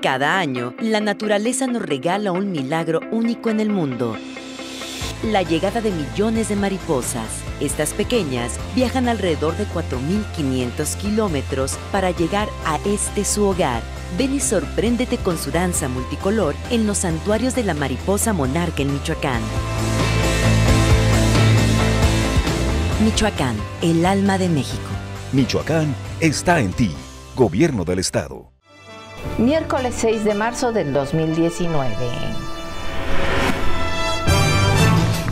Cada año, la naturaleza nos regala un milagro único en el mundo. La llegada de millones de mariposas. Estas pequeñas viajan alrededor de 4.500 kilómetros para llegar a su hogar. Ven y sorpréndete con su danza multicolor en los santuarios de la mariposa monarca en Michoacán. Michoacán, el alma de México. Michoacán está en ti. Gobierno del Estado. Miércoles 6 de marzo del 2019.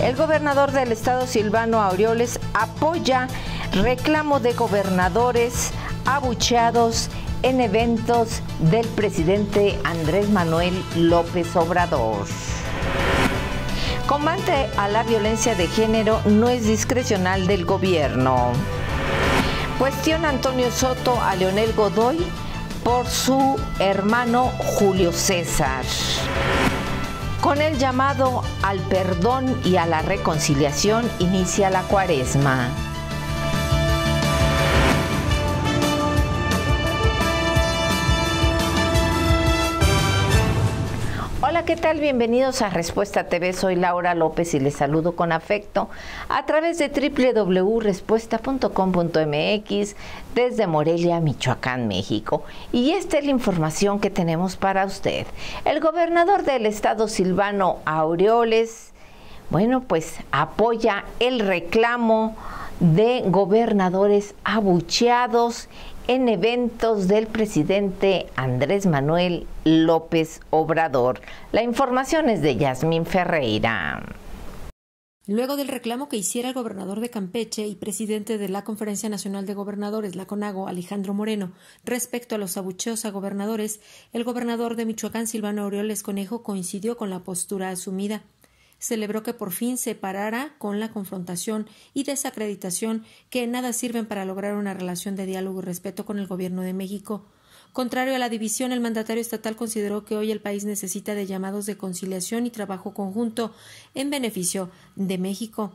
El gobernador del estado, Silvano Aureoles, apoya reclamo de gobernadores abucheados en eventos del presidente Andrés Manuel López Obrador. Combate a la violencia de género no es discrecional del gobierno. Cuestiona Antonio Soto a Leonel Godoy por su hermano Julio César. Con el llamado al perdón y a la reconciliación inicia la Cuaresma. Hola, ¿qué tal? Bienvenidos a Respuesta TV. Soy Laura López y les saludo con afecto a través de www.respuesta.com.mx desde Morelia, Michoacán, México. Y esta es la información que tenemos para usted. El gobernador del estado, Silvano Aureoles, pues apoya el reclamo de gobernadores abucheados en eventos del presidente Andrés Manuel López Obrador. La información es de Yasmín Ferreira. Luego del reclamo que hiciera el gobernador de Campeche y presidente de la Conferencia Nacional de Gobernadores, la CONAGO, Alejandro Moreno, respecto a los abucheos a gobernadores, el gobernador de Michoacán, Silvano Aureoles Conejo, coincidió con la postura asumida. Celebró que por fin se parara con la confrontación y desacreditación que en nada sirven para lograr una relación de diálogo y respeto con el gobierno de México. Contrario a la división, el mandatario estatal consideró que hoy el país necesita de llamados de conciliación y trabajo conjunto en beneficio de México.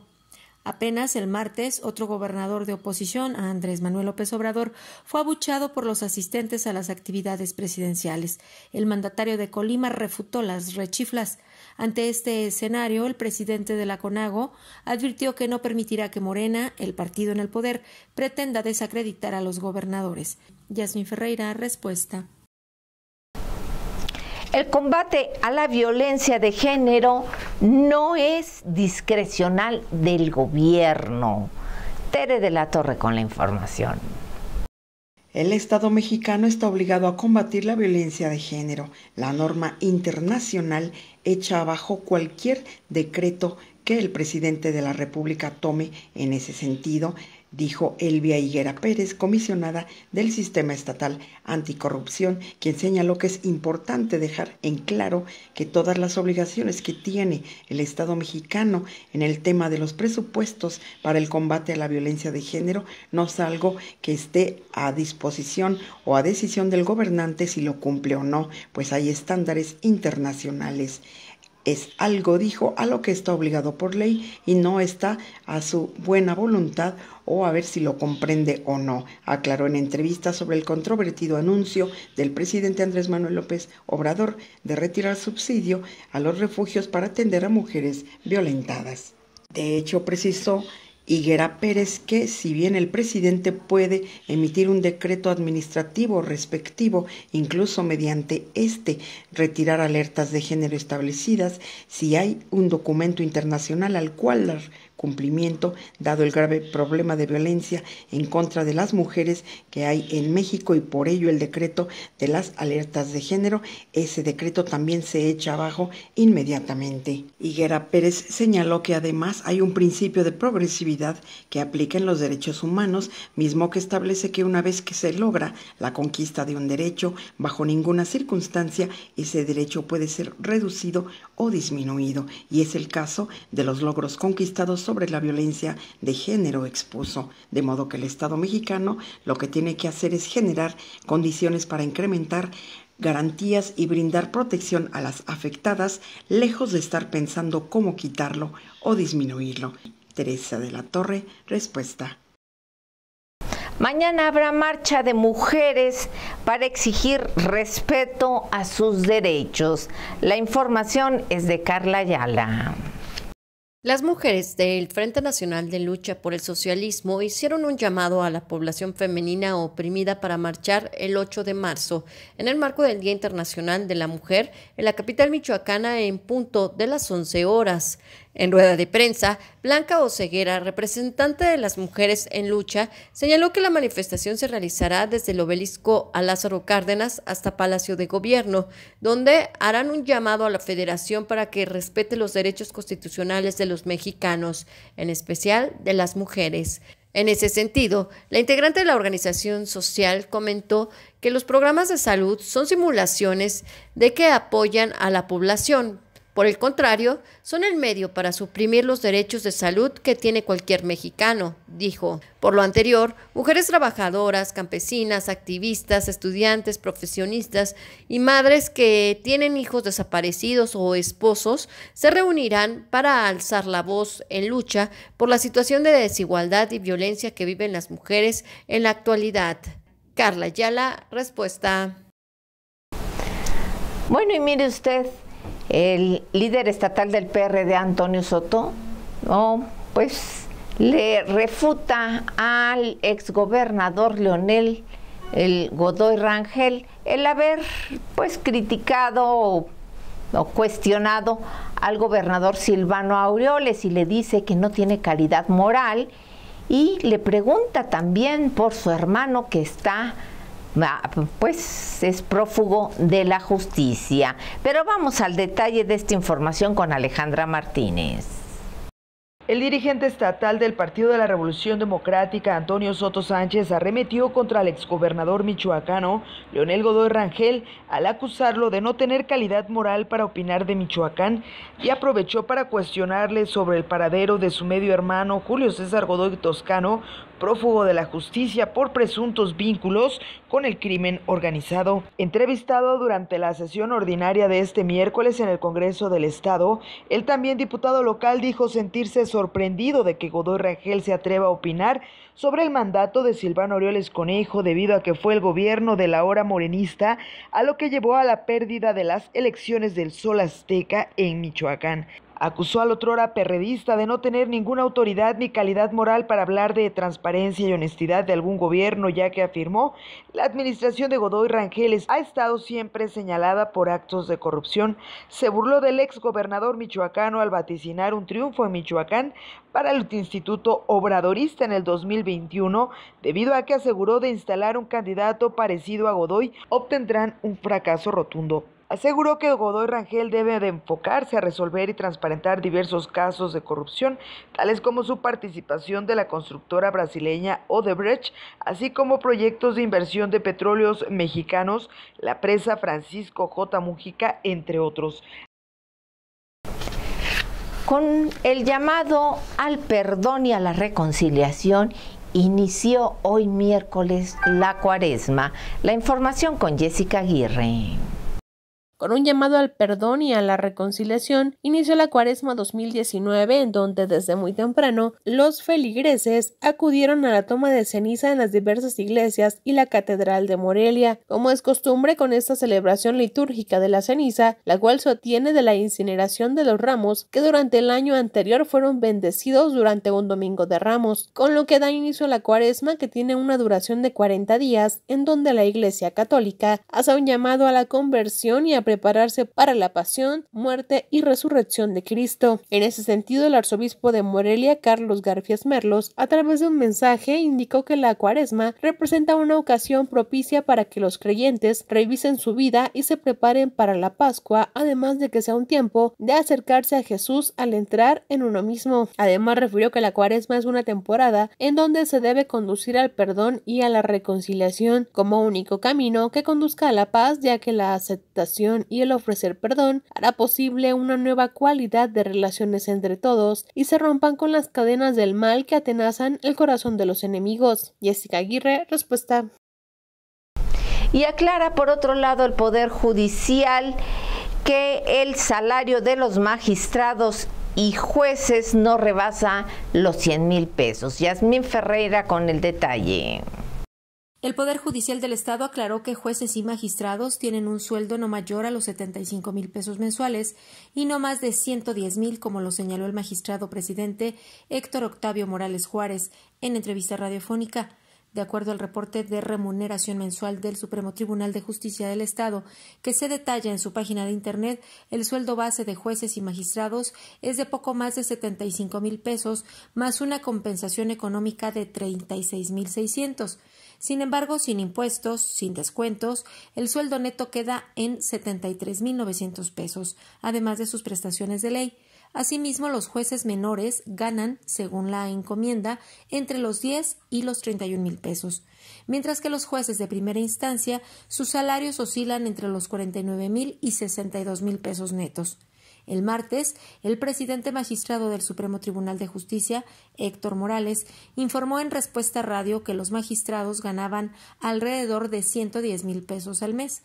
Apenas el martes, otro gobernador de oposición, Andrés Manuel López Obrador, fue abucheado por los asistentes a las actividades presidenciales. El mandatario de Colima refutó las rechiflas. Ante este escenario, el presidente de la CONAGO advirtió que no permitirá que Morena, el partido en el poder, pretenda desacreditar a los gobernadores. Yasmín Ferreira, Respuesta. El combate a la violencia de género no es discrecional del gobierno. Tere de la Torre con la información. El Estado mexicano está obligado a combatir la violencia de género. La norma internacional echa abajo cualquier decreto que el presidente de la República tome en ese sentido, dijo Elvia Higuera Pérez, comisionada del Sistema Estatal Anticorrupción, quien señaló que es importante dejar en claro que todas las obligaciones que tiene el Estado mexicano en el tema de los presupuestos para el combate a la violencia de género no es algo que esté a disposición o a decisión del gobernante si lo cumple o no, pues hay estándares internacionales. Es algo, dijo, a lo que está obligado por ley y no está a su buena voluntad o a ver si lo comprende o no, aclaró en entrevista sobre el controvertido anuncio del presidente Andrés Manuel López Obrador de retirar subsidio a los refugios para atender a mujeres violentadas. De hecho, precisó Higuera Pérez que si bien el presidente puede emitir un decreto administrativo respectivo, incluso mediante retirar alertas de género establecidas, si hay un documento internacional al cual dar cumplimiento, dado el grave problema de violencia en contra de las mujeres que hay en México y por ello el decreto de las alertas de género, ese decreto también se echa abajo inmediatamente. Higuera Pérez señaló que además hay un principio de progresividad que aplica en los derechos humanos, mismo que establece que una vez que se logra la conquista de un derecho, bajo ninguna circunstancia ese derecho puede ser reducido o disminuido, y es el caso de los logros conquistados sobre la violencia de género, expuso, de modo que el Estado mexicano lo que tiene que hacer es generar condiciones para incrementar garantías y brindar protección a las afectadas, lejos de estar pensando cómo quitarlo o disminuirlo. Teresa de la Torre, Respuesta. Mañana habrá marcha de mujeres para exigir respeto a sus derechos. La información es de Carla Ayala. Las mujeres del Frente Nacional de Lucha por el Socialismo hicieron un llamado a la población femenina oprimida para marchar el 8 de marzo en el marco del Día Internacional de la Mujer en la capital michoacana en punto de las 11 horas. En rueda de prensa, Blanca Oseguera, representante de las mujeres en lucha, señaló que la manifestación se realizará desde el obelisco a Lázaro Cárdenas hasta Palacio de Gobierno, donde harán un llamado a la Federación para que respete los derechos constitucionales de los mexicanos, en especial de las mujeres. En ese sentido, la integrante de la organización social comentó que los programas de salud son simulaciones de que apoyan a la población. Por el contrario, son el medio para suprimir los derechos de salud que tiene cualquier mexicano, dijo. Por lo anterior, mujeres trabajadoras, campesinas, activistas, estudiantes, profesionistas y madres que tienen hijos desaparecidos o esposos se reunirán para alzar la voz en lucha por la situación de desigualdad y violencia que viven las mujeres en la actualidad. Carla Ayala, respuesta. Bueno, y mire usted, el líder estatal del PRD, Antonio Soto, pues le refuta al exgobernador Leonel Godoy Rangel el haber pues criticado o cuestionado al gobernador Silvano Aureoles y le dice que no tiene calidad moral y le pregunta también por su hermano que está pues es prófugo de la justicia. Pero vamos al detalle de esta información con Alejandra Martínez. El dirigente estatal del Partido de la Revolución Democrática, Antonio Soto Sánchez, arremetió contra el exgobernador michoacano, Leonel Godoy Rangel, al acusarlo de no tener calidad moral para opinar de Michoacán y aprovechó para cuestionarle sobre el paradero de su medio hermano, Julio César Godoy Toscano, prófugo de la justicia por presuntos vínculos con el crimen organizado. Entrevistado durante la sesión ordinaria de este miércoles en el Congreso del Estado, el también diputado local dijo sentirse sorprendido de que Godoy Rangel se atreva a opinar sobre el mandato de Silvano Aureoles Conejo debido a que fue el gobierno de la ahora morenista a lo que llevó a la pérdida de las elecciones del Sol Azteca en Michoacán. Acusó al otrora perredista de no tener ninguna autoridad ni calidad moral para hablar de transparencia y honestidad de algún gobierno, ya que afirmó la administración de Godoy Rangel ha estado siempre señalada por actos de corrupción. Se burló del ex gobernador michoacano al vaticinar un triunfo en Michoacán para el Instituto Obradorista en el 2021, debido a que aseguró de instalar un candidato parecido a Godoy, obtendrán un fracaso rotundo. Aseguró que Godoy Rangel debe de enfocarse a resolver y transparentar diversos casos de corrupción, tales como su participación de la constructora brasileña Odebrecht, así como proyectos de inversión de petróleos mexicanos, la presa Francisco J. Mujica, entre otros. Con el llamado al perdón y a la reconciliación, inició hoy miércoles la Cuaresma. La información con Jessica Aguirre. Con un llamado al perdón y a la reconciliación, inició la Cuaresma 2019, en donde desde muy temprano los feligreses acudieron a la toma de ceniza en las diversas iglesias y la Catedral de Morelia. Como es costumbre con esta celebración litúrgica de la ceniza, la cual se obtiene de la incineración de los ramos que durante el año anterior fueron bendecidos durante un domingo de Ramos, con lo que da inicio a la Cuaresma, que tiene una duración de 40 días, en donde la Iglesia Católica hace un llamado a la conversión y a prepararse para la pasión, muerte y resurrección de Cristo. En ese sentido, el arzobispo de Morelia, Carlos Garfias Merlos, a través de un mensaje indicó que la Cuaresma representa una ocasión propicia para que los creyentes revisen su vida y se preparen para la Pascua, además de que sea un tiempo de acercarse a Jesús al entrar en uno mismo. Además, refirió que la Cuaresma es una temporada en donde se debe conducir al perdón y a la reconciliación como único camino que conduzca a la paz, ya que la aceptación y el ofrecer perdón hará posible una nueva cualidad de relaciones entre todos y se rompan con las cadenas del mal que atenazan el corazón de los enemigos. Jessica Aguirre, respuesta. Y aclara por otro lado el Poder Judicial que el salario de los magistrados y jueces no rebasa los 100,000 pesos. Yasmín Ferreira con el detalle. El Poder Judicial del Estado aclaró que jueces y magistrados tienen un sueldo no mayor a los 75,000 pesos mensuales y no más de 110,000, como lo señaló el magistrado presidente Héctor Octavio Morales Juárez en entrevista radiofónica. De acuerdo al reporte de remuneración mensual del Supremo Tribunal de Justicia del Estado, que se detalla en su página de Internet, el sueldo base de jueces y magistrados es de poco más de 75,000 pesos, más una compensación económica de 36,600. Sin embargo, sin impuestos, sin descuentos, el sueldo neto queda en 73,900 pesos, además de sus prestaciones de ley. Asimismo, los jueces menores ganan, según la encomienda, entre los 10 y los 31,000 pesos, mientras que los jueces de primera instancia, sus salarios oscilan entre los 49,000 y 62,000 pesos netos. El martes, el presidente magistrado del Supremo Tribunal de Justicia, Héctor Morales, informó en Respuesta Radio que los magistrados ganaban alrededor de 110,000 pesos al mes.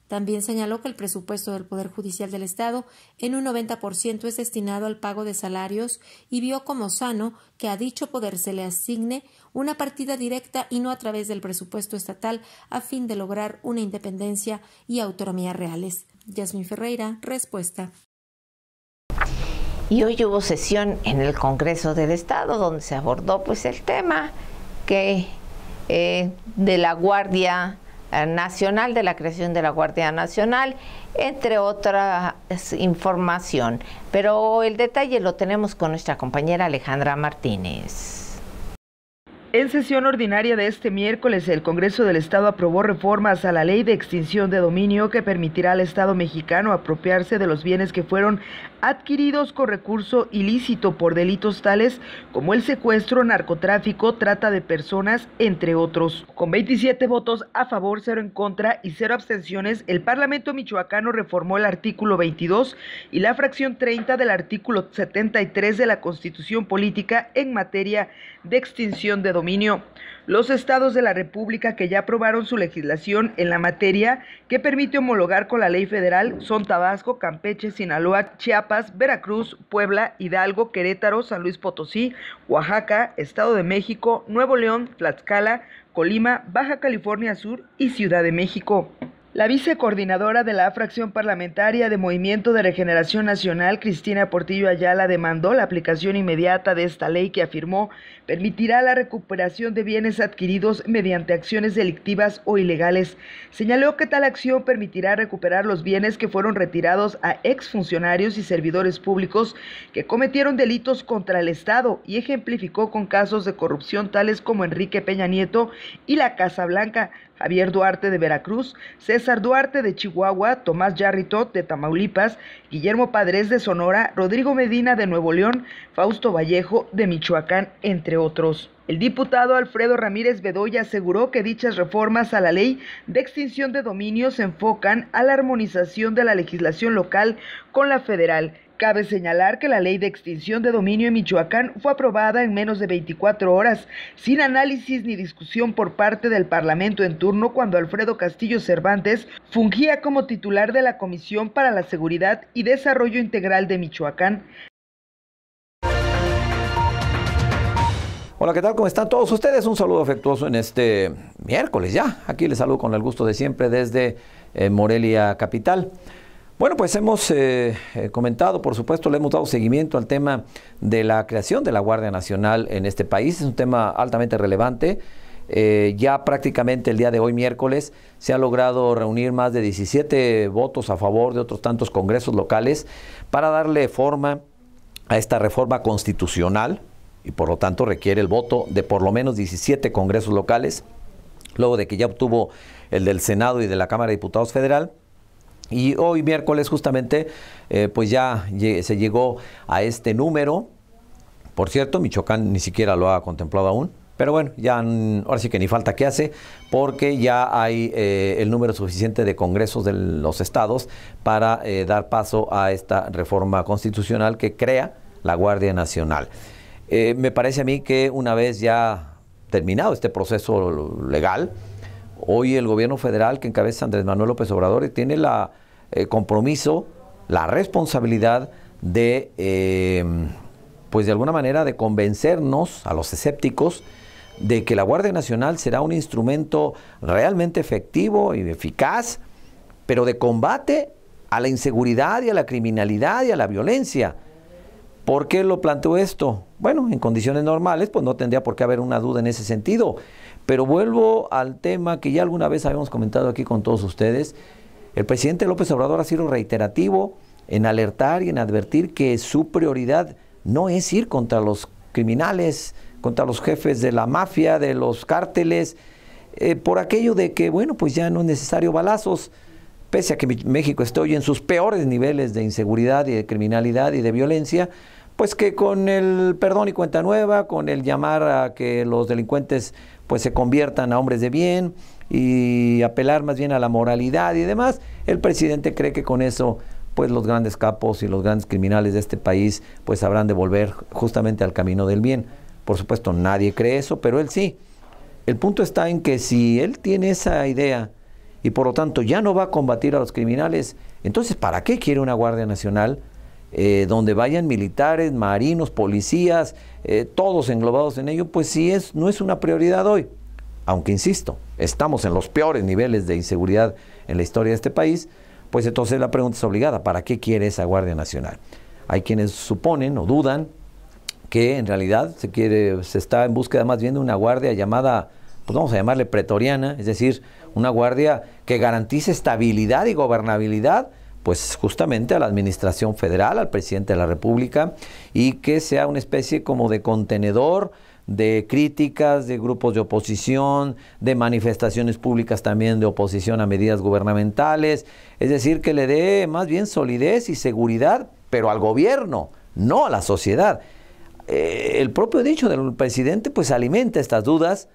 También señaló que el presupuesto del Poder Judicial del Estado en un 90% es destinado al pago de salarios y vio como sano que a dicho poder se le asigne una partida directa y no a través del presupuesto estatal a fin de lograr una independencia y autonomía reales. Yasmín Ferreira, Respuesta. Y hoy hubo sesión en el Congreso del Estado donde se abordó el tema que de la Guardia Nacional, de la creación de la Guardia Nacional, entre otras información. Pero el detalle lo tenemos con nuestra compañera Alejandra Martínez. En sesión ordinaria de este miércoles, el Congreso del Estado aprobó reformas a la Ley de Extinción de Dominio que permitirá al Estado mexicano apropiarse de los bienes que fueron adquiridos con recurso ilícito por delitos tales como el secuestro, narcotráfico, trata de personas, entre otros. Con 27 votos a favor, 0 en contra y 0 abstenciones, el Parlamento michoacano reformó el artículo 22 y la fracción 30 del artículo 73 de la Constitución Política en materia de extinción de dominio. Los estados de la República que ya aprobaron su legislación en la materia que permite homologar con la ley federal son Tabasco, Campeche, Sinaloa, Chiapas, Veracruz, Puebla, Hidalgo, Querétaro, San Luis Potosí, Oaxaca, Estado de México, Nuevo León, Tlaxcala, Colima, Baja California Sur y Ciudad de México. La vicecoordinadora de la fracción parlamentaria de Movimiento de Regeneración Nacional, Cristina Portillo Ayala, demandó la aplicación inmediata de esta ley que afirmó permitirá la recuperación de bienes adquiridos mediante acciones delictivas o ilegales. Señaló que tal acción permitirá recuperar los bienes que fueron retirados a exfuncionarios y servidores públicos que cometieron delitos contra el Estado y ejemplificó con casos de corrupción tales como Enrique Peña Nieto y la Casa Blanca, Javier Duarte de Veracruz, César Duarte de Chihuahua, Tomás Yarritot de Tamaulipas, Guillermo Padres de Sonora, Rodrigo Medina de Nuevo León, Fausto Vallejo de Michoacán, entre otros. El diputado Alfredo Ramírez Bedoya aseguró que dichas reformas a la ley de extinción de dominio se enfocan a la armonización de la legislación local con la federal. Cabe señalar que la ley de extinción de dominio en Michoacán fue aprobada en menos de 24 horas, sin análisis ni discusión por parte del Parlamento en turno cuando Alfredo Castillo Cervantes fungía como titular de la Comisión para la Seguridad y Desarrollo Integral de Michoacán. Hola, ¿qué tal? ¿Cómo están todos ustedes? Un saludo afectuoso en este miércoles ya. Aquí les saludo con el gusto de siempre desde Morelia Capital. Bueno, pues hemos comentado, por supuesto, le hemos dado seguimiento al tema de la creación de la Guardia Nacional en este país. Es un tema altamente relevante. Ya prácticamente el día de hoy, miércoles, se ha logrado reunir más de 17 votos a favor de otros tantos congresos locales para darle forma a esta reforma constitucional y por lo tanto requiere el voto de por lo menos 17 congresos locales, luego de que ya obtuvo el del Senado y de la Cámara de Diputados Federal. Y hoy miércoles justamente pues ya se llegó a este número. Por cierto, Michoacán ni siquiera lo ha contemplado aún. Pero bueno, ya ahora sí que ni falta que hace, porque ya hay el número suficiente de congresos de los estados para dar paso a esta reforma constitucional que crea la Guardia Nacional. Me parece a mí que una vez ya terminado este proceso legal, hoy el gobierno federal que encabeza Andrés Manuel López Obrador tiene el compromiso, la responsabilidad de, pues de alguna manera, de convencernos a los escépticos de que la Guardia Nacional será un instrumento realmente efectivo y eficaz, pero de combate a la inseguridad y a la criminalidad y a la violencia. ¿Por qué lo planteo esto? Bueno, en condiciones normales, pues no tendría por qué haber una duda en ese sentido. Pero vuelvo al tema que ya alguna vez habíamos comentado aquí con todos ustedes. El presidente López Obrador ha sido reiterativo en alertar y en advertir que su prioridad no es ir contra los criminales, contra los jefes de la mafia, de los cárteles, por aquello de que, bueno, pues ya no es necesario balazos, pese a que México esté hoy en sus peores niveles de inseguridad y de criminalidad y de violencia, pues que con el perdón y cuenta nueva, con el llamar a que los delincuentes pues se conviertan a hombres de bien y apelar más bien a la moralidad y demás, el presidente cree que con eso pues los grandes capos y los grandes criminales de este país pues habrán de volver justamente al camino del bien. Por supuesto, nadie cree eso, pero él sí. El punto está en que si él tiene esa idea y por lo tanto ya no va a combatir a los criminales, entonces ¿para qué quiere una Guardia Nacional donde vayan militares, marinos, policías, todos englobados en ello? Pues sí, no es una prioridad hoy. Aunque insisto, estamos en los peores niveles de inseguridad en la historia de este país, pues entonces la pregunta es obligada: ¿para qué quiere esa Guardia Nacional? Hay quienes suponen o dudan que en realidad se está en búsqueda más bien de una guardia llamada, pues vamos a llamarle pretoriana, es decir, una guardia que garantice estabilidad y gobernabilidad, pues justamente a la administración federal, al presidente de la República, y que sea una especie como de contenedor de críticas, de grupos de oposición, de manifestaciones públicas también de oposición a medidas gubernamentales, es decir, que le dé más bien solidez y seguridad, pero al gobierno, no a la sociedad. El propio dicho del presidente pues alimenta estas dudas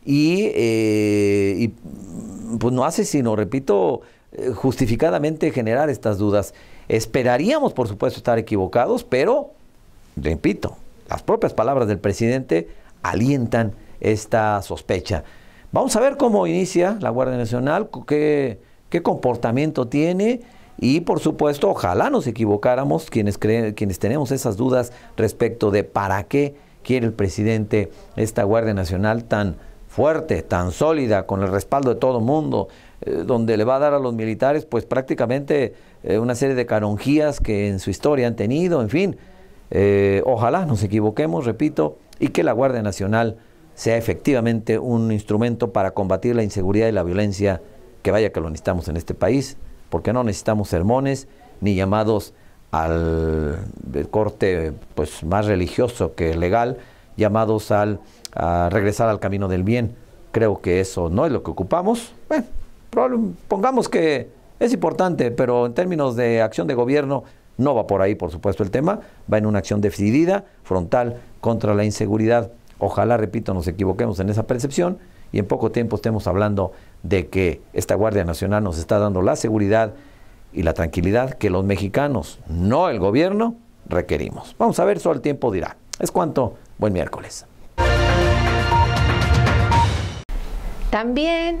y pues no hace sino, repito, justificadamente generar estas dudas. Esperaríamos, por supuesto, estar equivocados, pero, repito, las propias palabras del presidente alientan esta sospecha. Vamos a ver cómo inicia la Guardia Nacional, qué comportamiento tiene. Y por supuesto, ojalá nos equivocáramos quienes tenemos esas dudas respecto de para qué quiere el presidente esta Guardia Nacional tan fuerte, tan sólida, con el respaldo de todo el mundo, donde le va a dar a los militares pues prácticamente una serie de canonjías que en su historia han tenido, en fin. Ojalá nos equivoquemos, repito, y que la Guardia Nacional sea efectivamente un instrumento para combatir la inseguridad y la violencia, que vaya que lo necesitamos en este país, porque no necesitamos sermones ni llamados al corte pues más religioso que legal, llamados a regresar al camino del bien. Creo que eso no es lo que ocupamos. Bueno, pongamos que es importante, pero en términos de acción de gobierno no va por ahí, por supuesto, el tema. Va en una acción decidida, frontal, contra la inseguridad. Ojalá, repito, nos equivoquemos en esa percepción y en poco tiempo estemos hablando de que esta Guardia Nacional nos está dando la seguridad y la tranquilidad que los mexicanos, no el gobierno, requerimos. Vamos a ver, solo el tiempo dirá. Es cuanto. Buen miércoles. También,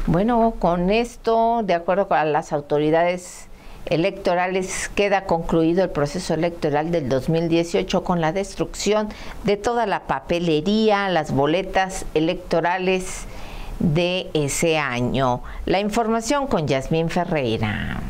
bueno, con esto, de acuerdo con las autoridades electorales, queda concluido el proceso electoral del 2018 con la destrucción de toda la papelería, las boletas electorales de ese año. La información con Yasmín Ferreira.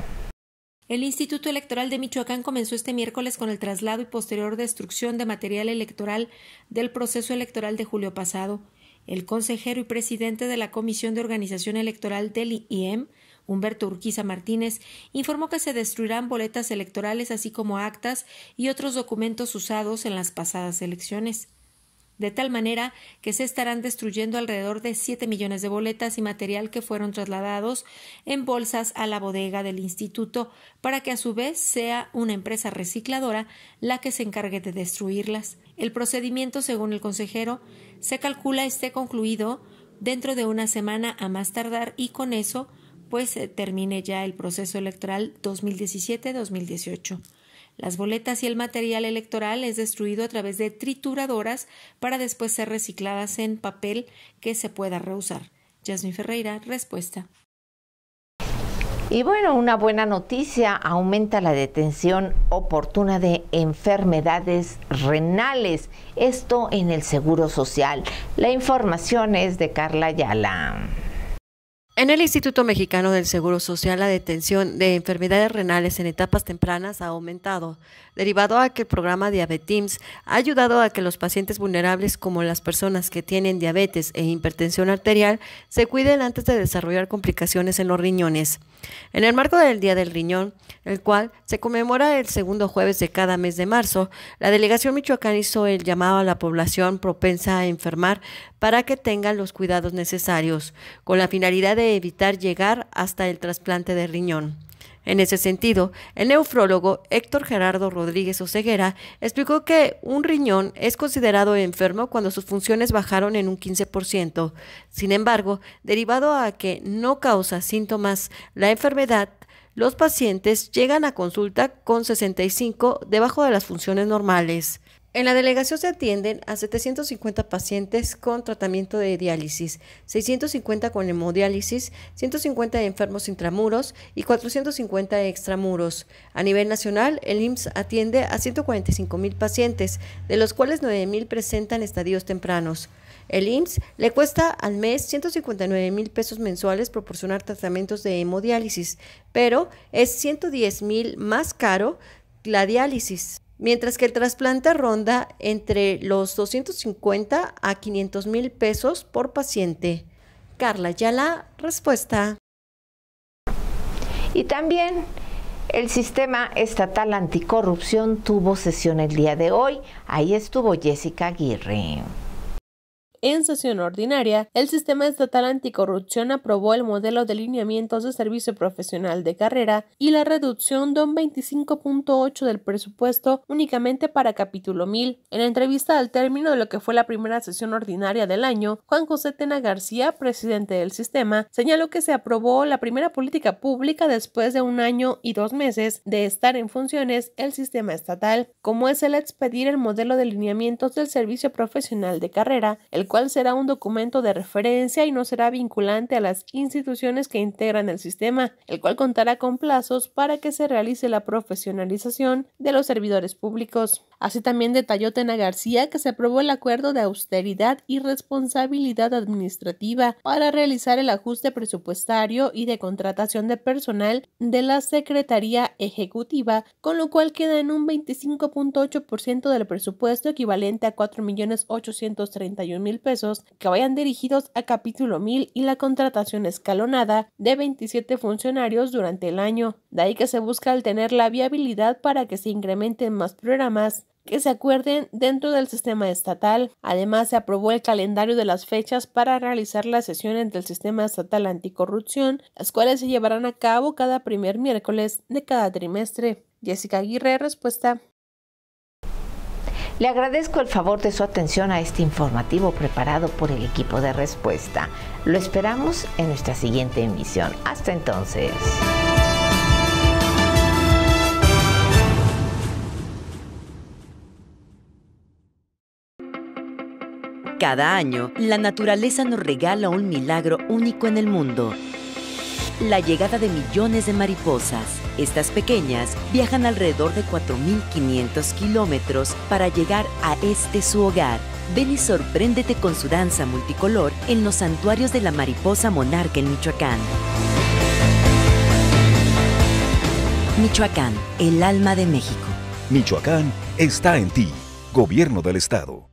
El Instituto Electoral de Michoacán comenzó este miércoles con el traslado y posterior destrucción de material electoral del proceso electoral de julio pasado. El consejero y presidente de la Comisión de Organización Electoral del IEM, Humberto Urquiza Martínez, informó que se destruirán boletas electorales así como actas y otros documentos usados en las pasadas elecciones. De tal manera que se estarán destruyendo alrededor de 7 millones de boletas y material que fueron trasladados en bolsas a la bodega del instituto para que a su vez sea una empresa recicladora la que se encargue de destruirlas. El procedimiento, según el consejero, se calcula esté concluido dentro de una semana a más tardar y con eso pues termine ya el proceso electoral 2017-2018. Las boletas y el material electoral es destruido a través de trituradoras para después ser recicladas en papel que se pueda reusar. Yasmín Ferreira, respuesta. Y bueno, una buena noticia, aumenta la detención oportuna de enfermedades renales, esto en el Seguro Social. La información es de Carla Ayala. En el Instituto Mexicano del Seguro Social, la detención de enfermedades renales en etapas tempranas ha aumentado, derivado a que el programa Diabetims ha ayudado a que los pacientes vulnerables, como las personas que tienen diabetes e hipertensión arterial, se cuiden antes de desarrollar complicaciones en los riñones. En el marco del Día del Riñón, el cual se conmemora el segundo jueves de cada mes de marzo, la delegación Michoacán hizo el llamado a la población propensa a enfermar para que tengan los cuidados necesarios, con la finalidad de evitar llegar hasta el trasplante de riñón. En ese sentido, el nefrólogo Héctor Gerardo Rodríguez Oseguera explicó que un riñón es considerado enfermo cuando sus funciones bajaron en un 15%. Sin embargo, derivado a que no causa síntomas la enfermedad, los pacientes llegan a consulta con 65 debajo de las funciones normales. En la delegación se atienden a 750 pacientes con tratamiento de diálisis, 650 con hemodiálisis, 150 enfermos intramuros y 450 extramuros. A nivel nacional, el IMSS atiende a 145,000 pacientes, de los cuales 9,000 presentan estadios tempranos. El IMSS le cuesta al mes 159,000 pesos mensuales proporcionar tratamientos de hemodiálisis, pero es 110,000 más caro la diálisis, mientras que el trasplante ronda entre los 250 a 500,000 pesos por paciente. Carla Ayala, Respuesta. Y también el Sistema Estatal Anticorrupción tuvo sesión el día de hoy. Ahí estuvo Jessica Aguirre. En sesión ordinaria, el Sistema Estatal Anticorrupción aprobó el modelo de lineamientos de servicio profesional de carrera y la reducción de un 25.8% del presupuesto únicamente para capítulo 1000. En la entrevista al término de lo que fue la primera sesión ordinaria del año, Juan José Tena García, presidente del sistema, señaló que se aprobó la primera política pública después de 1 año y 2 meses de estar en funciones el sistema estatal, como es el expedir el modelo de lineamientos del servicio profesional de carrera, el cual será un documento de referencia y no será vinculante a las instituciones que integran el sistema, el cual contará con plazos para que se realice la profesionalización de los servidores públicos. Así también detalló Tena García que se aprobó el acuerdo de austeridad y responsabilidad administrativa para realizar el ajuste presupuestario y de contratación de personal de la Secretaría Ejecutiva, con lo cual queda en un 25.8% del presupuesto, equivalente a 4,831,000 pesos, que vayan dirigidos a capítulo 1000 y la contratación escalonada de 27 funcionarios durante el año. De ahí que se busca el tener la viabilidad para que se incrementen más programas que se acuerden dentro del sistema estatal. Además, se aprobó el calendario de las fechas para realizar las sesiones del Sistema Estatal Anticorrupción, las cuales se llevarán a cabo cada primer miércoles de cada trimestre. Jessica Aguirre, Respuesta. Le agradezco el favor de su atención a este informativo preparado por el equipo de Respuesta. Lo esperamos en nuestra siguiente emisión. Hasta entonces. Cada año, la naturaleza nos regala un milagro único en el mundo. La llegada de millones de mariposas. Estas pequeñas viajan alrededor de 4,500 kilómetros para llegar a su hogar. Ven y sorpréndete con su danza multicolor en los santuarios de la mariposa monarca en Michoacán. Michoacán, el alma de México. Michoacán está en ti. Gobierno del Estado.